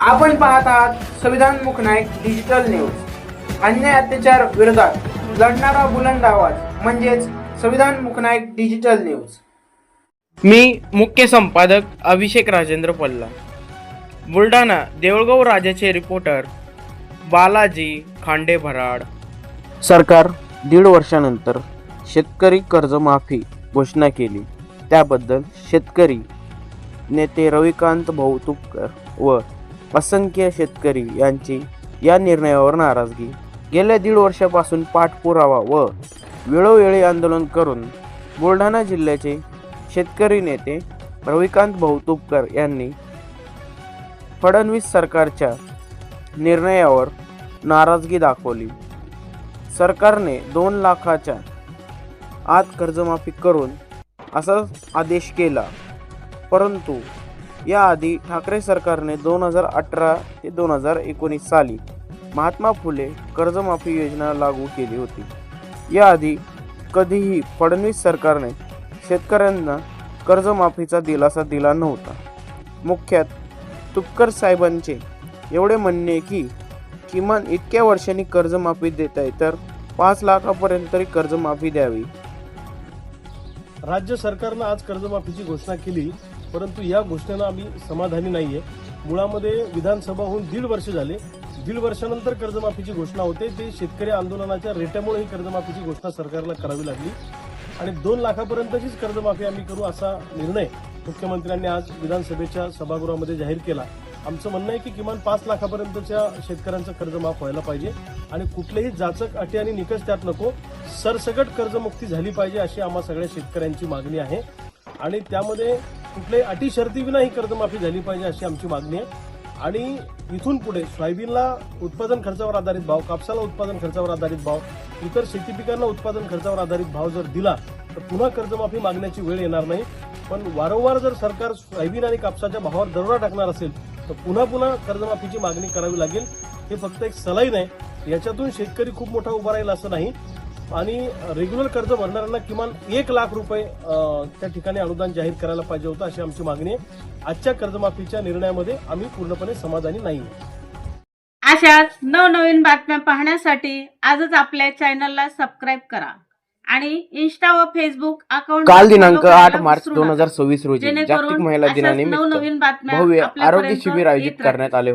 आपण पाहत आहात संविधान मुखनायक डिजिटल न्यूज। अन्याय अत्याचार विरोधात लढणारा बुलंद आवाज म्हणजेच संविधान मुखनायक डिजिटल न्यूज। मी मुख्य संपादक अभिषेक राजेंद्र पल्ला, बुलढाणा देऊळगाव राजाचे रिपोर्टर बालाजी खांडे भराड। सरकार 1.5 वर्षानंतर शेतकरी कर्जमाफी घोषणा केली, त्याबद्दल शेतकरी नेते रविकांत भाऊ तुपकर व असंख्य शेतकरी यांची या निर्णयावर नाराजगी। गेल्या 1.5 वर्षापासून पाठपुरावा व वेळोवेळी आंदोलन करून बुलढाणा जिल्ह्याचे शेतकरी नेते रविकांत भाऊ तुपकर यांनी फडणवीस सरकारच्या निर्णयावर नाराजगी दाखवली। सरकारने 2 लाखाच्या आत कर्जमाफी करून असा आदेश केला, परंतु याआधी ठाकरे सरकारने 2018 ते 2019 साली महात्मा फुले कर्जमाफी योजना लागू केली होती। याआधी कधीही फडणवीस सरकारने शेतकऱ्यांना कर्जमाफीचा दिलासा दिला नव्हता। मुख्यत तुपकर साहेबांचे एवढे म्हणणे की किमान इतक्या वर्षांनी कर्जमाफी देत आहे तर 5 लाखापर्यंत तरी कर्जमाफी द्यावी। राज्य सरकारनं आज कर्जमाफीची घोषणा केली, परंतु या घोषणेनं आम्ही समाधानी नाहीये। मुळामध्ये विधानसभा होऊन 1.5 वर्ष झाले, 1.5 वर्षानंतर कर्जमाफीची घोषणा होते। ते शेतकरी आंदोलनाच्या रेट्यामुळे ही कर्जमाफीची घोषणा सरकारला करावी लागली आणि 2 लाखापर्यंतचीच कर्जमाफी आम्ही करू असा निर्णय मुख्यमंत्र्यांनी आज विधानसभेच्या सभागृहामध्ये जाहीर केला। आमचं म्हणणं आहे की किमान 5 लाखापर्यंतच्या शेतकऱ्यांचं कर्ज माफ व्हायला पाहिजे आणि कुठलेही जाचक अटी आणि निकष त्यात नको, सरसकट कर्जमुक्ती झाली पाहिजे अशी आम्हा सगळ्या शेतकऱ्यांची मागणी आहे आणि त्यामध्ये कुठल्याही अटी शर्तीविना ही कर्जमाफी झाली पाहिजे अशी आमची मागणी आहे। आणि इथून पुढे सोयाबीनला उत्पादन खर्चावर आधारित भाव, कापसाला उत्पादन खर्चावर आधारित भाव, इतर शेती पिकांना उत्पादन खर्चावर आधारित भाव जर दिला तर पुन्हा कर्जमाफी मागण्याची वेळ येणार नाही। पण वारंवार जर सरकार सोयाबीन आणि कापसाच्या भावावर दरोडा टाकणार असेल तर पुन्हा पुन्हा कर्जमाफीची मागणी करावी लागेल। हे फक्त एक सलाईन आहे, याच्यातून शेतकरी खूप मोठा उभा राहील असं नाही आणि रेग्युलर कर्ज भरणाऱ्यांना किमान 1 लाख रुपये त्या ठिकाणी अनुदान जाहीर करायला पाहिजे होतं अशी आमची मागणी आहे। आजच्या कर्जमाफीच्या निर्णयामध्ये आम्ही पूर्णपणे समाधानी नाही। अशाच नवनवीन बातम्या पाहण्यासाठी आजच आपल्या चॅनलला सबस्क्राईब करा आणि इंस्टा व फेसबुक अकाउंट काल दिनांक 8 मार्च 2026 रोजी जागतिक महिला दिनानिमित्त भव्य आरोग्य शिबिर आयोजित करण्यात आले।